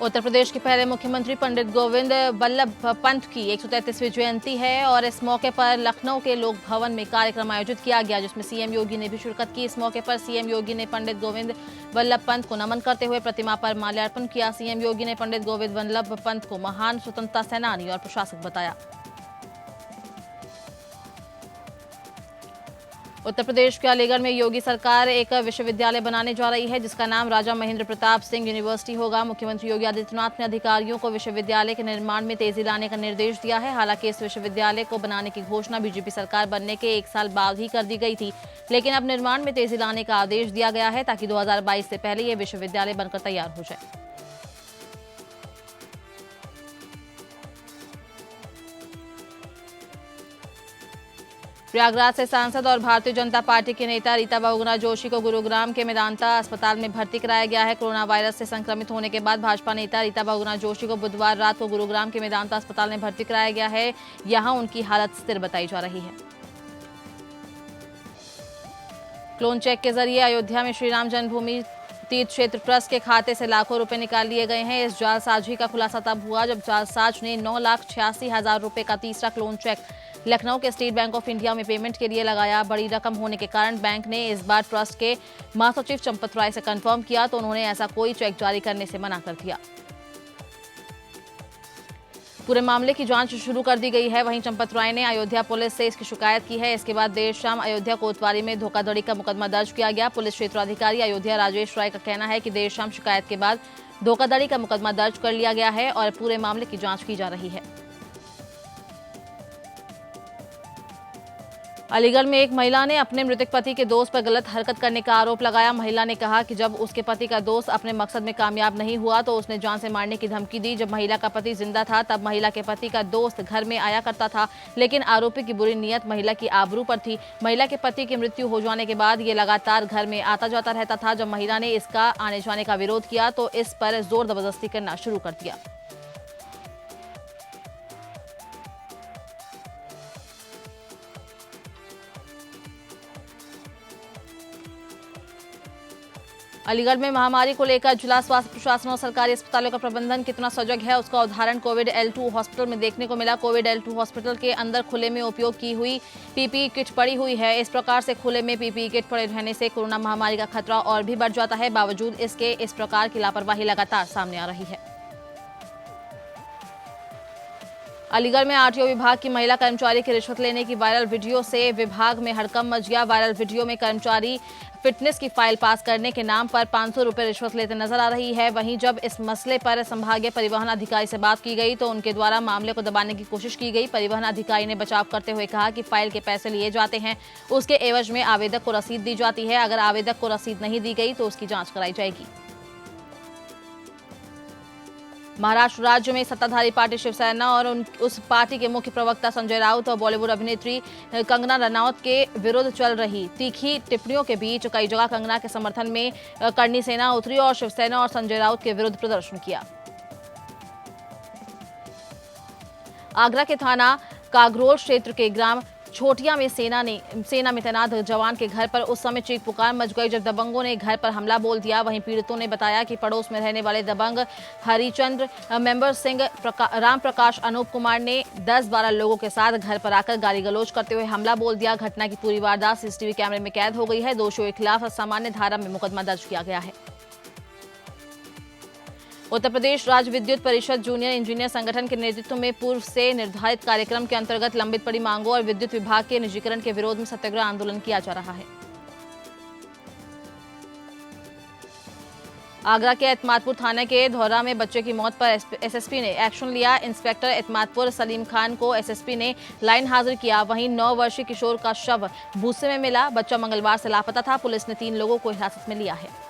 उत्तर प्रदेश के पहले मुख्यमंत्री पंडित गोविंद बल्लभ पंत की 133वीं जयंती है और इस मौके पर लखनऊ के लोक भवन में कार्यक्रम आयोजित किया गया, जिसमें सीएम योगी ने भी शिरकत की। इस मौके पर सीएम योगी ने पंडित गोविंद बल्लभ पंत को नमन करते हुए प्रतिमा पर माल्यार्पण किया। सीएम योगी ने पंडित गोविंद बल्लभ पंत को महान स्वतंत्रता सेनानी और प्रशासक बताया। उत्तर प्रदेश के अलीगढ़ में योगी सरकार एक विश्वविद्यालय बनाने जा रही है, जिसका नाम राजा महेंद्र प्रताप सिंह यूनिवर्सिटी होगा। मुख्यमंत्री योगी आदित्यनाथ ने अधिकारियों को विश्वविद्यालय के निर्माण में तेजी लाने का निर्देश दिया है। हालांकि इस विश्वविद्यालय को बनाने की घोषणा बीजेपी सरकार बनने के 1 साल बाद ही कर दी गई थी, लेकिन अब निर्माण में तेजी लाने का आदेश दिया गया है ताकि 2022 से पहले यह विश्वविद्यालय बनकर तैयार हो जाए। प्रयागराज से सांसद और भारतीय जनता पार्टी के नेता रीता बहुगुणा जोशी को गुरुग्राम के मेदांता अस्पताल में भर्ती कराया गया है। कोरोना वायरस से संक्रमित होने के बाद भाजपा नेता रीता बहुगुणा जोशी को बुधवार रात को गुरुग्राम के मेदांता अस्पताल में भर्ती कराया गया है। यहां उनकी हालत स्थिर बताई जा रही है। क्लोन चेक के जरिए अयोध्या में श्रीराम जन्मभूमि तीर्थ क्षेत्र ट्रस्ट के खाते से लाखों रुपए निकाल लिए गए हैं। इस जालसाजी का खुलासा तब हुआ जब जालसाज ने 9,86,000 रुपए का तीसरा क्लोन चेक लखनऊ के स्टेट बैंक ऑफ इंडिया में पेमेंट के लिए लगाया। बड़ी रकम होने के कारण बैंक ने इस बार ट्रस्ट के महासचिव चंपत राय से कंफर्म किया तो उन्होंने ऐसा कोई चेक जारी करने से मना कर दिया। पूरे मामले की जांच शुरू कर दी गई है। वहीं चंपत राय ने अयोध्या पुलिस से इसकी शिकायत की है। इसके बाद देर शाम अयोध्या कोतवाली में धोखाधड़ी का मुकदमा दर्ज किया गया। पुलिस क्षेत्राधिकारी अयोध्या राजेश राय का कहना है कि देर शाम शिकायत के बाद धोखाधड़ी का मुकदमा दर्ज कर लिया गया है और पूरे मामले की जांच की जा रही है। अलीगढ़ में एक महिला ने अपने मृतक पति के दोस्त पर गलत हरकत करने का आरोप लगाया। महिला ने कहा कि जब उसके पति का दोस्त अपने मकसद में कामयाब नहीं हुआ तो उसने जान से मारने की धमकी दी। जब महिला का पति जिंदा था तब महिला के पति का दोस्त घर में आया करता था, लेकिन आरोपी की बुरी नीयत महिला की आबरू पर थी। महिला के पति की मृत्यु हो जाने के बाद ये लगातार घर में आता जाता रहता था। जब महिला ने इसका आने जाने का विरोध किया तो इस पर जोर जबरदस्ती करना शुरू कर दिया। अलीगढ़ में महामारी को लेकर जिला स्वास्थ्य प्रशासन और सरकारी अस्पतालों का प्रबंधन कितना सजग है, उसका उदाहरण कोविड L2 हॉस्पिटल में देखने को मिला। कोविड L2 हॉस्पिटल के अंदर खुले में उपयोग की हुई पीपीई किट पड़ी हुई है। इस प्रकार से खुले में पीपीई किट पड़े रहने से कोरोना महामारी का खतरा और भी बढ़ जाता है। बावजूद इसके इस प्रकार की लापरवाही लगातार सामने आ रही है। अलीगढ़ में आरटीओ विभाग की महिला कर्मचारी की रिश्वत लेने की वायरल वीडियो से विभाग में हड़कंप मच गया। वायरल वीडियो में कर्मचारी फिटनेस की फाइल पास करने के नाम पर 500 रुपए रिश्वत लेते नजर आ रही है। वहीं जब इस मसले पर संभागीय परिवहन अधिकारी से बात की गई तो उनके द्वारा मामले को दबाने की कोशिश की गई। परिवहन अधिकारी ने बचाव करते हुए कहा कि फाइल के पैसे लिए जाते हैं, उसके एवज में आवेदक को रसीद दी जाती है। अगर आवेदक को रसीद नहीं दी गई तो उसकी जांच कराई जाएगी। महाराष्ट्र राज्य में सत्ताधारी पार्टी शिवसेना और उस पार्टी के मुख्य प्रवक्ता संजय राउत और बॉलीवुड अभिनेत्री कंगना रनौत के विरुद्ध चल रही तीखी टिप्पणियों के बीच कई जगह कंगना के समर्थन में करनी सेना उतरी और शिवसेना और संजय राउत के विरुद्ध प्रदर्शन किया। आगरा के थाना कागरोल क्षेत्र के ग्राम छोटिया में सेना में तैनात जवान के घर पर उस समय चीख पुकार मच गई जब दबंगों ने घर पर हमला बोल दिया। वहीं पीड़ितों ने बताया कि पड़ोस में रहने वाले दबंग हरिचंद्र मेंबर सिंह राम प्रकाश अनूप कुमार ने 10-12 लोगों के साथ घर पर आकर गाली गलौज करते हुए हमला बोल दिया। घटना की पूरी वारदात सीसीटीवी कैमरे में कैद हो गई है। दोषियों के खिलाफ सामान्य धारा में मुकदमा दर्ज किया गया है। उत्तर प्रदेश राज्य विद्युत परिषद जूनियर इंजीनियर संगठन के नेतृत्व में पूर्व से निर्धारित कार्यक्रम के अंतर्गत लंबित पड़ी मांगों और विद्युत विभाग के निजीकरण के विरोध में सत्याग्रह आंदोलन किया जा रहा है। आगरा के एतमादपुर थाने के धौरा में बच्चे की मौत पर एसएसपी ने एक्शन लिया। इंस्पेक्टर एतमादपुर सलीम खान को एसएसपी ने लाइन हाजिर किया। वहीं 9 वर्षीय किशोर का शव भूसे में मिला। बच्चा मंगलवार से लापता था। पुलिस ने 3 लोगों को हिरासत में लिया है।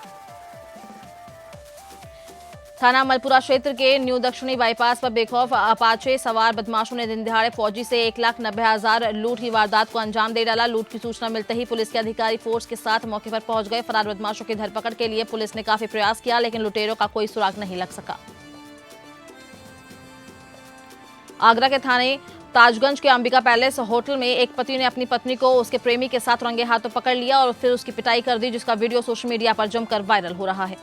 थाना मलपुरा क्षेत्र के न्यू दक्षिणी बाईपास पर बेखौफ अपाचे सवार बदमाशों ने दिन दिहाड़े फौजी से 1,90,000 लूट की वारदात को अंजाम दे डाला। लूट की सूचना मिलते ही पुलिस के अधिकारी फोर्स के साथ मौके पर पहुंच गए। फरार बदमाशों की धरपकड़ के लिए पुलिस ने काफी प्रयास किया, लेकिन लुटेरों का कोई सुराग नहीं लग सका। आगरा के थाने ताजगंज के अंबिका पैलेस होटल में एक पति ने अपनी पत्नी को उसके प्रेमी के साथ रंगे हाथों पकड़ लिया और फिर उसकी पिटाई कर दी, जिसका वीडियो सोशल मीडिया पर जमकर वायरल हो रहा है।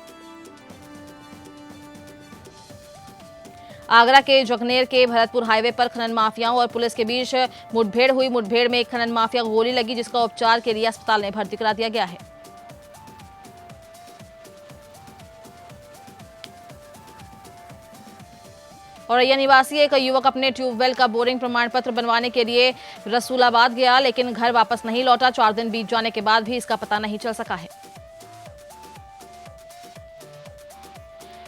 आगरा के जगनेर के भरतपुर हाईवे पर खनन माफियाओं और पुलिस के बीच मुठभेड़ हुई। मुठभेड़ में एक खनन माफिया को गोली लगी, जिसका उपचार के लिए अस्पताल में भर्ती करा दिया गया है। औरैया निवासी एक युवक अपने ट्यूबवेल का बोरिंग प्रमाण पत्र बनवाने के लिए रसूलाबाद गया, लेकिन घर वापस नहीं लौटा। 4 दिन बीत जाने के बाद भी इसका पता नहीं चल सका है।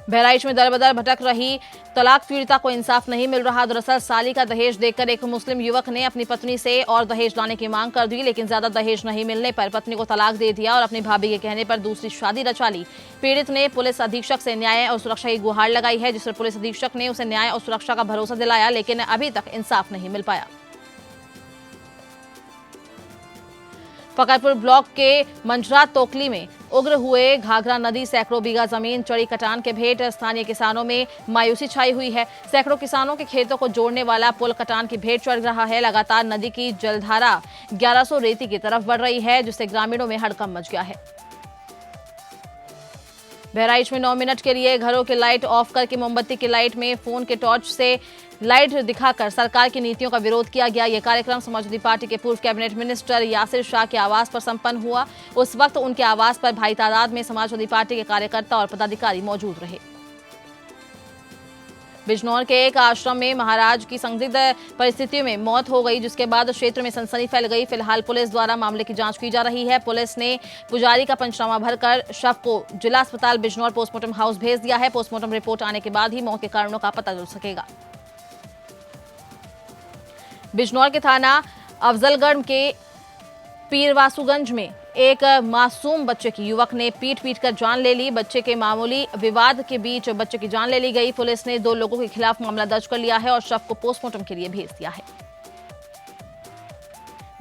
बहराइच में दर-बदर भटक रही तलाक पीड़िता को इंसाफ नहीं मिल रहा। दरअसल साली का दहेज देकर एक मुस्लिम युवक ने अपनी पत्नी से और दहेज लाने की मांग कर दी, लेकिन ज्यादा दहेज नहीं मिलने पर पत्नी को तलाक दे दिया और अपनी भाभी के कहने पर दूसरी शादी रचा ली। पीड़ित ने पुलिस अधीक्षक से न्याय और सुरक्षा की गुहार लगाई है, जिस पर पुलिस अधीक्षक ने उसे न्याय और सुरक्षा का भरोसा दिलाया, लेकिन अभी तक इंसाफ नहीं मिल पाया। फकरपुर ब्लॉक के मंझरा तोकली में उग्र हुए घाघरा नदी सैकड़ों बीघा जमीन चढ़ी कटान के भेंट। स्थानीय किसानों में मायूसी छाई हुई है। सैकड़ों किसानों के खेतों को जोड़ने वाला पुल कटान की भेंट चढ़ रहा है। लगातार नदी की जलधारा 1100 रेती की तरफ बढ़ रही है, जिससे ग्रामीणों में हड़कंप मच गया है। बहराइच में 9 मिनट के लिए घरों की लाइट ऑफ करके मोमबत्ती की लाइट में फोन के टॉर्च से लाइट दिखाकर सरकार की नीतियों का विरोध किया गया। यह कार्यक्रम समाजवादी पार्टी के पूर्व कैबिनेट मिनिस्टर यासिर शाह के आवास पर संपन्न हुआ। उस वक्त उनके आवास पर भारी तादाद में समाजवादी पार्टी के कार्यकर्ता और पदाधिकारी मौजूद रहे। बिजनौर के एक आश्रम में महाराज की संदिग्ध परिस्थितियों में मौत हो गई, जिसके बाद क्षेत्र में सनसनी फैल गई। फिलहाल पुलिस द्वारा मामले की जांच की जा रही है। पुलिस ने पुजारी का पंचनामा भरकर शव को जिला अस्पताल बिजनौर पोस्टमार्टम हाउस भेज दिया है। पोस्टमार्टम रिपोर्ट आने के बाद ही मौत के कारणों का पता चल सकेगा। बिजनौर के थाना अफजलगढ़ के पीरवासुगंज में एक मासूम बच्चे की युवक ने पीट कर जान ले ली। बच्चे के मामूली विवाद के बीच बच्चे की जान ले ली गई। पुलिस ने 2 लोगों के खिलाफ मामला दर्ज कर लिया है और शव को पोस्टमार्टम के लिए भेज दिया है।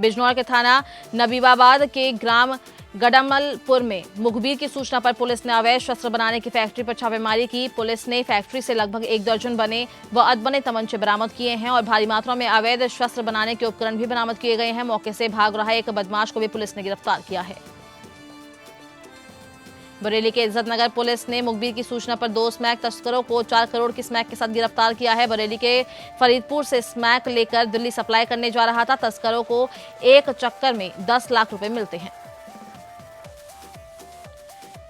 बिजनौर के थाना नबीबाबाद के ग्राम गडमलपुर में मुखबिर की सूचना पर पुलिस ने अवैध शस्त्र बनाने की फैक्ट्री पर छापेमारी की। पुलिस ने फैक्ट्री से लगभग 1 दर्जन बने व अधबने तमंचे बरामद किए हैं और भारी मात्रा में अवैध शस्त्र बनाने के उपकरण भी बरामद किए गए हैं। मौके से भाग रहा एक बदमाश को भी पुलिस ने गिरफ्तार किया है। बरेली के इज्जत नगर पुलिस ने मुखबिर की सूचना पर 2 स्मैक तस्करों को 4 करोड़ की स्मैक के साथ गिरफ्तार किया है। बरेली के फरीदपुर से स्मैक लेकर दिल्ली सप्लाई करने जा रहा था। तस्करों को एक चक्कर में 10 लाख रुपए मिलते हैं।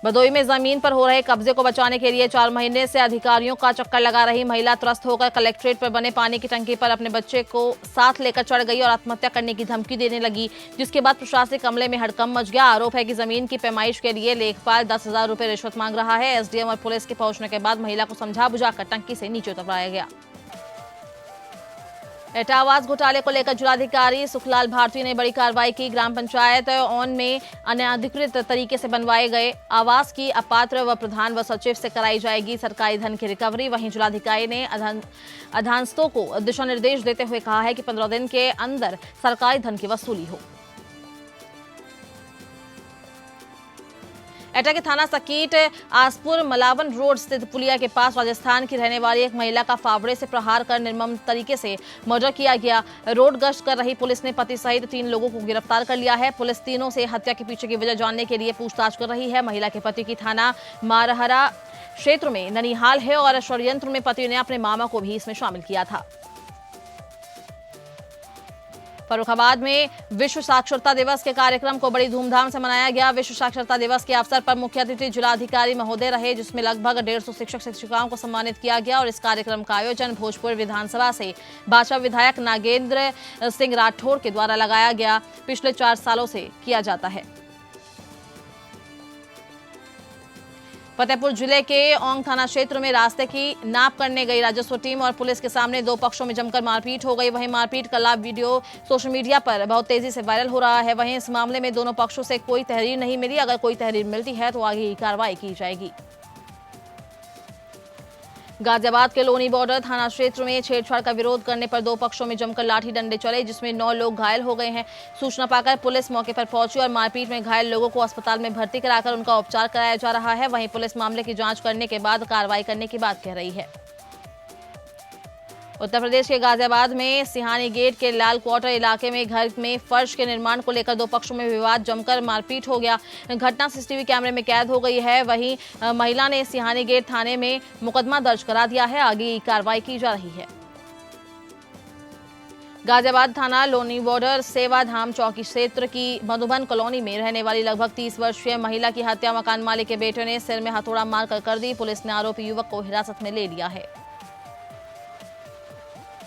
भदोई में जमीन पर हो रहे कब्जे को बचाने के लिए 4 महीने से अधिकारियों का चक्कर लगा रही महिला त्रस्त होकर कलेक्ट्रेट पर बने पानी की टंकी पर अपने बच्चे को साथ लेकर चढ़ गई और आत्महत्या करने की धमकी देने लगी, जिसके बाद प्रशासनिक अमले में हड़कंप मच गया। आरोप है कि जमीन की पैमाइश के लिए लेखपाल 10,000 रुपए रिश्वत मांग रहा है। एसडीएम और पुलिस के पहुंचने के बाद महिला को समझा बुझाकर टंकी से नीचे उतरवाया गया। एटा आवास घोटाले को लेकर जिलाधिकारी सुखलाल भारती ने बड़ी कार्रवाई की। ग्राम पंचायत ऑन में अनधिकृत तरीके से बनवाए गए आवास की अपात्र व प्रधान व सचिव से कराई जाएगी सरकारी धन की रिकवरी। वहीं जिलाधिकारी ने अधांस्तों को दिशा निर्देश देते हुए कहा है कि 15 दिन के अंदर सरकारी धन की वसूली हो। एटा के थाना सकीट आसपुर मलावन रोड स्थित पुलिया के पास राजस्थान की रहने वाली एक महिला का फावड़े से प्रहार कर निर्मम तरीके से मर्डर किया गया। रोड गश्त कर रही पुलिस ने पति सहित 3 लोगों को गिरफ्तार कर लिया है। पुलिस तीनों से हत्या के पीछे की वजह जानने के लिए पूछताछ कर रही है। महिला के पति की थाना मारहरा क्षेत्र में ननिहाल है और षड्यंत्र में पति ने अपने मामा को भी इसमें शामिल किया था। फर्रुखाबाद में विश्व साक्षरता दिवस के कार्यक्रम को बड़ी धूमधाम से मनाया गया। विश्व साक्षरता दिवस के अवसर पर मुख्य अतिथि जिलाधिकारी महोदय रहे, जिसमें लगभग 150 शिक्षक शिक्षिकाओं को सम्मानित किया गया और इस कार्यक्रम का आयोजन भोजपुर विधानसभा से भाजपा विधायक नागेंद्र सिंह राठौर के द्वारा लगाया गया। पिछले 4 सालों से किया जाता है। फतेहपुर जिले के औंग थाना क्षेत्र में रास्ते की नाप करने गई राजस्व टीम और पुलिस के सामने 2 पक्षों में जमकर मारपीट हो गई। वहीं मारपीट का लाइव वीडियो सोशल मीडिया पर बहुत तेजी से वायरल हो रहा है। वहीं इस मामले में दोनों पक्षों से कोई तहरीर नहीं मिली। अगर कोई तहरीर मिलती है तो आगे की कार्रवाई की जाएगी। गाजियाबाद के लोनी बॉर्डर थाना क्षेत्र में छेड़छाड़ का विरोध करने पर 2 पक्षों में जमकर लाठी डंडे चले, जिसमें 9 लोग घायल हो गए हैं। सूचना पाकर पुलिस मौके पर पहुंची और मारपीट में घायल लोगों को अस्पताल में भर्ती कराकर उनका उपचार कराया जा रहा है। वहीं पुलिस मामले की जांच करने के बाद कार्रवाई करने की बात कह रही है। उत्तर प्रदेश के गाजियाबाद में सिहानी गेट के लाल क्वार्टर इलाके में घर में फर्श के निर्माण को लेकर दो पक्षों में विवाद जमकर मारपीट हो गया। घटना सीसीटीवी कैमरे में कैद हो गई है। वहीं महिला ने सिहानी गेट थाने में मुकदमा दर्ज करा दिया है। आगे कार्रवाई की जा रही है। गाजियाबाद थाना लोनी बॉर्डर सेवा धाम चौकी क्षेत्र की मधुबन कॉलोनी में रहने वाली लगभग 30 वर्षीय महिला की हत्या मकान मालिक के बेटे ने सिर में हथौड़ा मारकर कर दी। पुलिस ने आरोपी युवक को हिरासत में ले लिया है।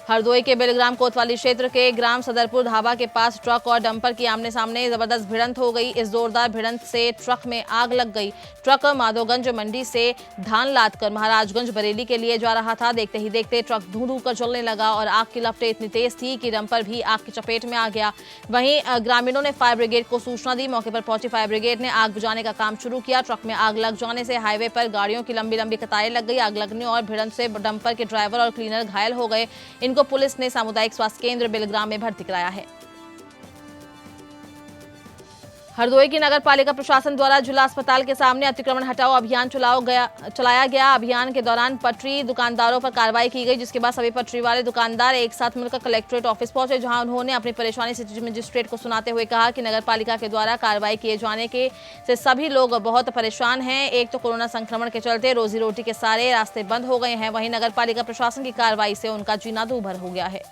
हरदोई के बेलग्राम कोतवाली क्षेत्र के ग्राम सदरपुर ढाबा के पास ट्रक और डंपर की आमने सामने जबरदस्त भिड़ंत हो गई। इस जोरदार भिड़ंत से ट्रक में आग लग गई। ट्रक माधोगंज मंडी से धान लादकर महाराजगंज बरेली के लिए जा रहा था। देखते ही देखते ट्रक धू धू कर जलने लगा और आग की लपटें इतनी तेज थी कि डंपर भी आग की चपेट में आ गया। वहीं ग्रामीणों ने फायर ब्रिगेड को सूचना दी। मौके पर पहुंची फायर ब्रिगेड ने आग बुझाने का काम शुरू किया। ट्रक में आग लग जाने से हाईवे पर गाड़ियों की लंबी लंबी कतारें लग गई। आग लगने और भिड़ंत से डंपर के ड्राइवर और क्लीनर घायल हो गए। इनको पुलिस ने सामुदायिक स्वास्थ्य केंद्र बेलग्राम में भर्ती कराया है। हरदोई की नगर पालिका प्रशासन द्वारा जिला अस्पताल के सामने अतिक्रमण हटाओ अभियान चलाया गया। अभियान के दौरान पटरी दुकानदारों पर कार्रवाई की गई, जिसके बाद सभी पटरी वाले दुकानदार एक साथ मिलकर कलेक्ट्रेट ऑफिस पहुंचे, जहां उन्होंने अपनी परेशानी सिटी मजिस्ट्रेट को सुनाते हुए कहा कि नगर पालिका के द्वारा कार्रवाई किए जाने से सभी लोग बहुत परेशान हैं। एक तो कोरोना संक्रमण के चलते रोजी रोटी के सारे रास्ते बंद हो गए हैं, वहीं नगर पालिका प्रशासन की कार्रवाई से उनका जीना दूभर हो गया है।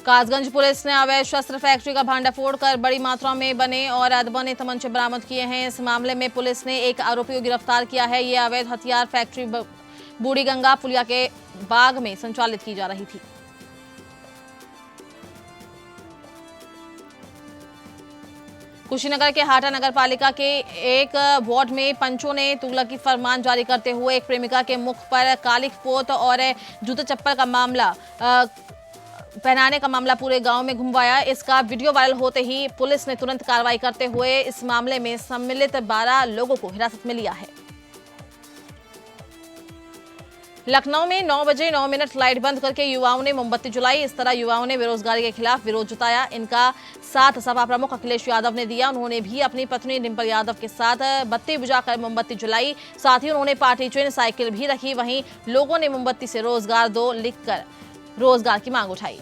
कासगंज पुलिस ने अवैध शस्त्र फैक्ट्री का भांडाफोड़ कर बड़ी मात्रा में बने और अधबने तमंचे बरामद किए हैं। इस मामले में पुलिस ने एक आरोपी को गिरफ्तार किया है। ये अवैध हथियार फैक्ट्री बूढ़ी गंगा पुलिया के बाग में संचालित की जा रही थी। कुशीनगर के हाटा नगर पालिका के एक वार्ड में पंचों ने तुगलकी फरमान जारी करते हुए एक प्रेमिका के मुख पर कालिक पोत और जूते चप्पल का मामला पहनाने का मामला पूरे गांव में घुमवाया। इसका वीडियो वायरल होते ही पुलिस ने तुरंत कार्रवाई करते हुए इस मामले में सम्मिलित 12 लोगों को हिरासत में लिया है। लखनऊ में 9 बजे 9 मिनट लाइट बंद करके युवाओं ने मोमबत्ती जलाई। इस तरह युवाओं ने बेरोजगारी के खिलाफ विरोध जताया। इनका साथ सपा प्रमुख अखिलेश यादव ने दिया। उन्होंने भी अपनी पत्नी डिंपल यादव के साथ बत्ती बुझाकर मोमबत्ती जलाई। साथ ही उन्होंने पार्टी चिन्ह साइकिल भी रखी। वहीं लोगों ने मोमबत्ती से रोजगार दो लिखकर रोजगार की मांग उठाई।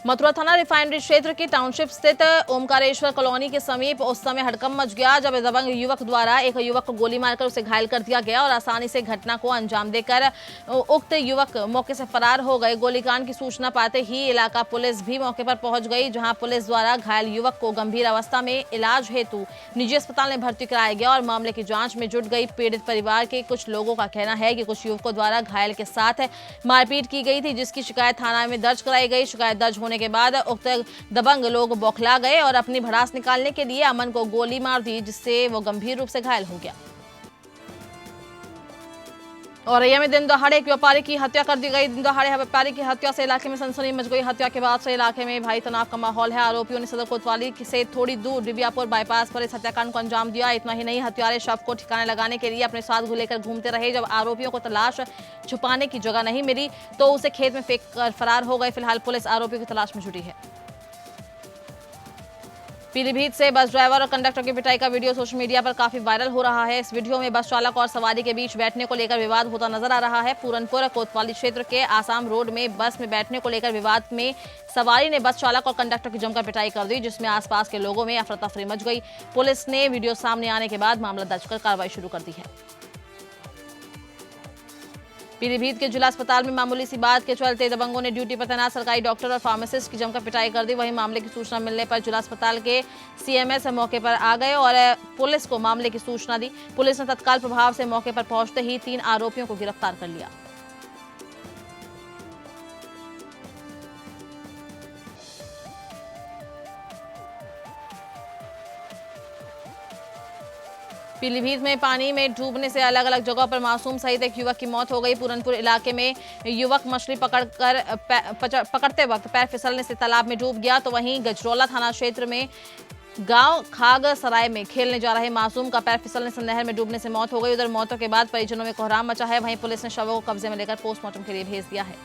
मथुरा थाना रिफाइनरी क्षेत्र की टाउनशिप स्थित ओमकारेश्वर कॉलोनी के समीप उस समय हड़कंप मच गया जब दबंग युवक द्वारा एक युवक को गोली मारकर उसे घायल कर दिया गया और आसानी से घटना को अंजाम देकर उक्त युवक मौके से फरार हो गए। गोलीकांड की सूचना पाते ही इलाका पुलिस भी मौके पर पहुंच गई, जहां पुलिस द्वारा घायल युवक को गंभीर अवस्था में इलाज हेतु निजी अस्पताल में भर्ती कराया गया और मामले की जांच में जुट गई। पीड़ित परिवार के कुछ लोगों का कहना है कि कुछ युवकों द्वारा घायल के साथ मारपीट की गई थी, जिसकी शिकायत थाना में दर्ज कराई गई। शिकायत दर्ज होने के बाद उक्त दबंग लोग बौखला गए और अपनी भड़ास निकालने के लिए अमन को गोली मार दी, जिससे वो गंभीर रूप से घायल हो गया। औरैया में दिन दहाड़े एक व्यापारी की हत्या कर दी गई। दिन दहाड़े व्यापारी की हत्या से इलाके में सनसनी मच गई। हत्या के बाद से इलाके में भारी तनाव का माहौल है। आरोपियों ने सदर कोतवाली से थोड़ी दूर डिबियापुर बाईपास पर इस हत्याकांड को अंजाम दिया। इतना ही नहीं, हत्यारे शव को ठिकाने लगाने के लिए अपने साथ लेकर घूमते रहे। जब आरोपियों को तलाश छुपाने की जगह नहीं मिली तो उसे खेत में फेंक कर फरार हो गए। फिलहाल पुलिस आरोपियों की तलाश में जुटी है। पीलीभीत से बस ड्राइवर और कंडक्टर की पिटाई का वीडियो सोशल मीडिया पर काफी वायरल हो रहा है। इस वीडियो में बस चालक और सवारी के बीच बैठने को लेकर विवाद होता नजर आ रहा है। पूरनपुर कोतवाली क्षेत्र के आसाम रोड में बस में बैठने को लेकर विवाद में सवारी ने बस चालक और कंडक्टर की जमकर पिटाई कर दी, जिसमें आसपास के लोगों में अफरा तफरी मच गई। पुलिस ने वीडियो सामने आने के बाद मामला दर्ज कर कार्रवाई शुरू कर दी है। पीलीभीत के जिला अस्पताल में मामूली सी बात के चलते दबंगों ने ड्यूटी पर तैनात सरकारी डॉक्टर और फार्मासिस्ट की जमकर पिटाई कर दी। वहीं मामले की सूचना मिलने पर जिला अस्पताल के सीएमएस मौके पर आ गए और पुलिस को मामले की सूचना दी। पुलिस ने तत्काल प्रभाव से मौके पर पहुंचते ही 3 आरोपियों को गिरफ्तार कर लिया। पीलीभीत में पानी में डूबने से अलग अलग जगहों पर मासूम सहित एक युवक की मौत हो गई। पूरनपुर इलाके में युवक मछली पकड़ते वक्त पैर फिसलने से तालाब में डूब गया, तो वहीं गजरौला थाना क्षेत्र में गांव खाग सराय में खेलने जा रहे मासूम का पैर फिसलने से नहर में डूबने से मौत हो गई। उधर मौतों के बाद परिजनों में कोहराम मचा है। वहीं पुलिस ने शवों को कब्जे में लेकर पोस्टमार्टम के लिए भेज दिया है।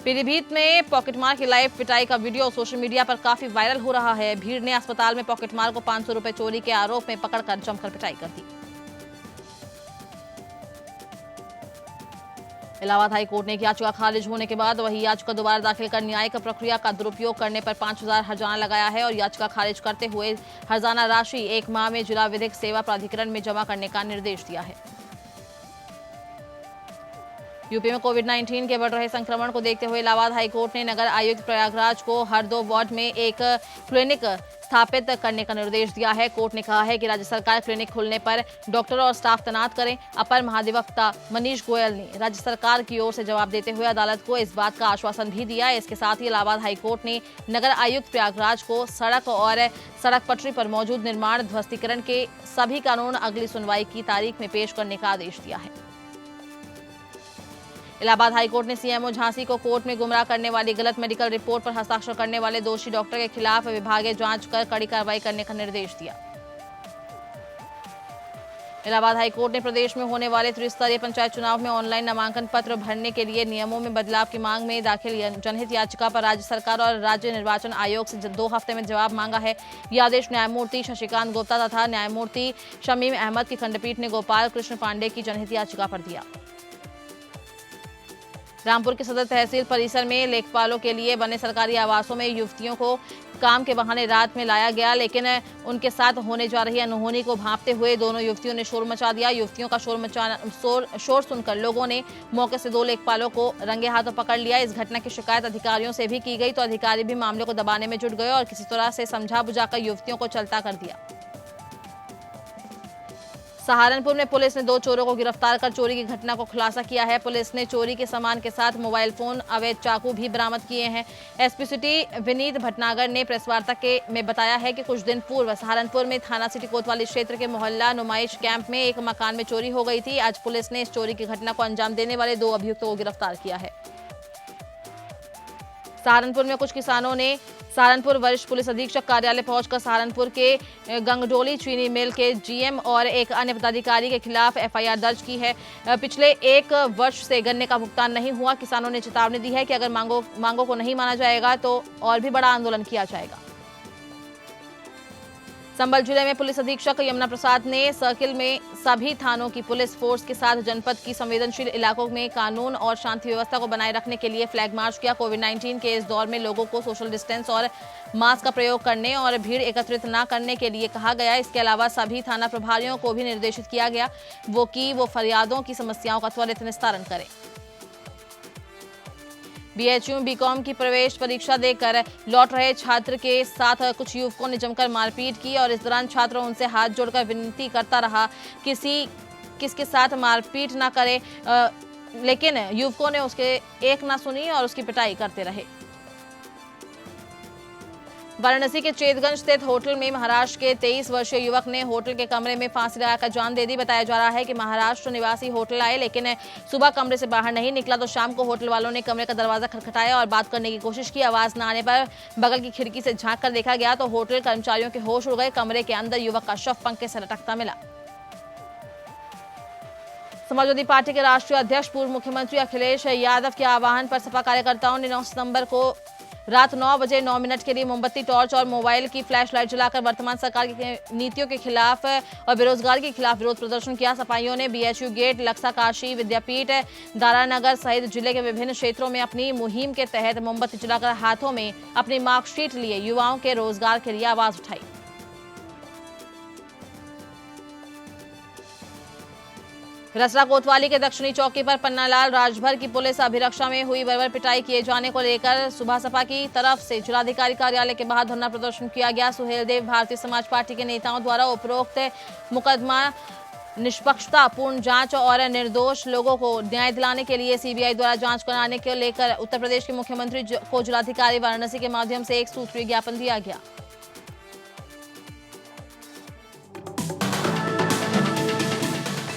पीलीभीत में पॉकेटमार की लाइव पिटाई का वीडियो सोशल मीडिया पर काफी वायरल हो रहा है। भीड़ ने अस्पताल में पॉकेटमार को 500 रुपए चोरी के आरोप में पकड़कर जमकर पिटाई कर दी। इलाहाबाद हाई कोर्ट ने एक याचिका खारिज होने के बाद वही याचिका दोबारा दाखिल कर न्यायिक प्रक्रिया का दुरुपयोग करने पर 5,000 हर्जाना लगाया है और याचिका खारिज करते हुए हर्जाना राशि 1 माह में जिला विधिक सेवा प्राधिकरण में जमा करने का निर्देश दिया है। यूपी में कोविड-19 के बढ़ रहे संक्रमण को देखते हुए इलाहाबाद हाई कोर्ट ने नगर आयुक्त प्रयागराज को हर 2 वार्ड में एक क्लिनिक स्थापित करने का निर्देश दिया है। कोर्ट ने कहा है कि राज्य सरकार क्लिनिक खुलने पर डॉक्टर और स्टाफ तैनात करें। अपर महाधिवक्ता मनीष गोयल ने राज्य सरकार की ओर से जवाब देते हुए अदालत को इस बात का आश्वासन भी दिया। इसके साथ ही इलाहाबाद हाई कोर्ट ने नगर आयुक्त प्रयागराज को सड़क और सड़क पटरी पर मौजूद निर्माण ध्वस्तीकरण के सभी कानून अगली सुनवाई की तारीख में पेश करने का आदेश दिया है। इलाहाबाद हाईकोर्ट ने सीएमओ झांसी को कोर्ट में गुमराह करने वाली गलत मेडिकल रिपोर्ट पर हस्ताक्षर करने वाले दोषी डॉक्टर के खिलाफ विभागीय जांच कर कड़ी कार्रवाई करने का निर्देश दिया। इलाहाबाद हाईकोर्ट ने प्रदेश में होने वाले त्रिस्तरीय पंचायत चुनाव में ऑनलाइन नामांकन पत्र भरने के लिए नियमों में बदलाव की मांग में दाखिल जनहित याचिका पर राज्य सरकार और राज्य निर्वाचन आयोग से 2 हफ्ते में जवाब मांगा है। यह आदेश न्यायमूर्ति शशिकांत गुप्ता तथा न्यायमूर्ति शमीम अहमद की खंडपीठ ने गोपाल कृष्ण पांडे की जनहित याचिका पर दिया। रामपुर के सदर तहसील परिसर में लेखपालों के लिए बने सरकारी आवासों में युवतियों को काम के बहाने रात में लाया गया, लेकिन उनके साथ होने जा रही अनहोनी को भांपते हुए दोनों युवतियों ने शोर मचा दिया। युवतियों का शोर सुनकर लोगों ने मौके से 2 लेखपालों को रंगे हाथों पकड़ लिया। इस घटना की शिकायत अधिकारियों से भी की गई तो अधिकारी भी मामले को दबाने में जुट गए और किसी तरह से समझा बुझाकर युवतियों को चलता कर दिया। सहारनपुर में पुलिस ने 2 चोरों को गिरफ्तार कर चोरी की घटना को खुलासा किया है। पुलिस ने चोरी के सामान के साथ मोबाइल फोन, अवैध चाकू भी बरामद किए हैं। एसपी सिटी विनीत भटनागर ने प्रेस वार्ता में बताया है कि कुछ दिन पूर्व सहारनपुर में थाना सिटी कोतवाली क्षेत्र के मोहल्ला नुमाइश कैंप में एक मकान में चोरी हो गई थी। आज पुलिस ने इस चोरी की घटना को अंजाम देने वाले 2 अभियुक्तों को गिरफ्तार किया है। सहारनपुर में कुछ किसानों ने सहारनपुर वरिष्ठ पुलिस अधीक्षक कार्यालय पहुंचकर सहारनपुर के गंगडोली चीनी मिल के जीएम और एक अन्य पदाधिकारी के खिलाफ एफआईआर दर्ज की है। पिछले 1 वर्ष से गन्ने का भुगतान नहीं हुआ। किसानों ने चेतावनी दी है कि अगर मांगों को नहीं माना जाएगा तो और भी बड़ा आंदोलन किया जाएगा। संभल जिले में पुलिस अधीक्षक यमुना प्रसाद ने सर्किल में सभी थानों की पुलिस फोर्स के साथ जनपद की संवेदनशील इलाकों में कानून और शांति व्यवस्था को बनाए रखने के लिए फ्लैग मार्च किया। कोविड-19 के इस दौर में लोगों को सोशल डिस्टेंस और मास्क का प्रयोग करने और भीड़ एकत्रित न करने के लिए कहा गया। इसके अलावा सभी थाना प्रभारियों को भी निर्देशित किया गया वो फरियादों की समस्याओं का त्वरित निस्तारण करें। बीएचयू बीकॉम की प्रवेश परीक्षा देकर लौट रहे छात्र के साथ कुछ युवकों ने जमकर मारपीट की और इस दौरान छात्र उनसे हाथ जोड़कर विनती करता रहा किसके साथ मारपीट ना करे, लेकिन युवकों ने उसके एक ना सुनी और उसकी पिटाई करते रहे। वाराणसी के चेतगंज स्थित होटल में महाराष्ट्र के 23 वर्षीय युवक ने होटल के कमरे में फांसी लगाकर जान दे दी। बताया जा रहा है कि महाराष्ट्र निवासी होटल आए लेकिन सुबह कमरे से बाहर नहीं निकला तो शाम को होटल वालों ने कमरे का दरवाजा खटखटाया और बात करने की कोशिश की। आवाज न आने पर बगल की खिड़की से झांक कर देखा गया तो होटल कर्मचारियों के होश उड़ गए। कमरे के अंदर युवक का शव पंखे से लटकता मिला। समाजवादी पार्टी के राष्ट्रीय अध्यक्ष पूर्व मुख्यमंत्री अखिलेश यादव के आह्वान पर सपा कार्यकर्ताओं ने 9 सितंबर को रात 9 बजे 9 मिनट के लिए मोमबत्ती, टॉर्च और मोबाइल की फ्लैश लाइट जलाकर वर्तमान सरकार की नीतियों के खिलाफ और बेरोजगारी के खिलाफ विरोध प्रदर्शन किया। सपाइयों ने बीएचयू गेट, लक्सा काशी विद्यापीठ, दारानगर सहित जिले के विभिन्न क्षेत्रों में अपनी मुहिम के तहत मोमबत्ती जलाकर हाथों में अपनी मार्कशीट लिए युवाओं के रोजगार के लिए आवाज उठाई। रसरा कोतवाली के दक्षिणी चौकी पर पन्नालाल राजभर की पुलिस अभिरक्षा में हुई बर्बर पिटाई किए जाने को लेकर सुबह सपा की तरफ से जिलाधिकारी कार्यालय के बाहर धरना प्रदर्शन किया गया। सुहेलदेव भारतीय समाज पार्टी के नेताओं द्वारा उपरोक्त मुकदमा निष्पक्षता पूर्ण जांच और निर्दोष लोगों को न्याय दिलाने के लिए सीबीआई द्वारा जांच कराने को लेकर उत्तर प्रदेश के मुख्यमंत्री को जिलाधिकारी वाराणसी के माध्यम से एक सूत्रीय ज्ञापन दिया गया।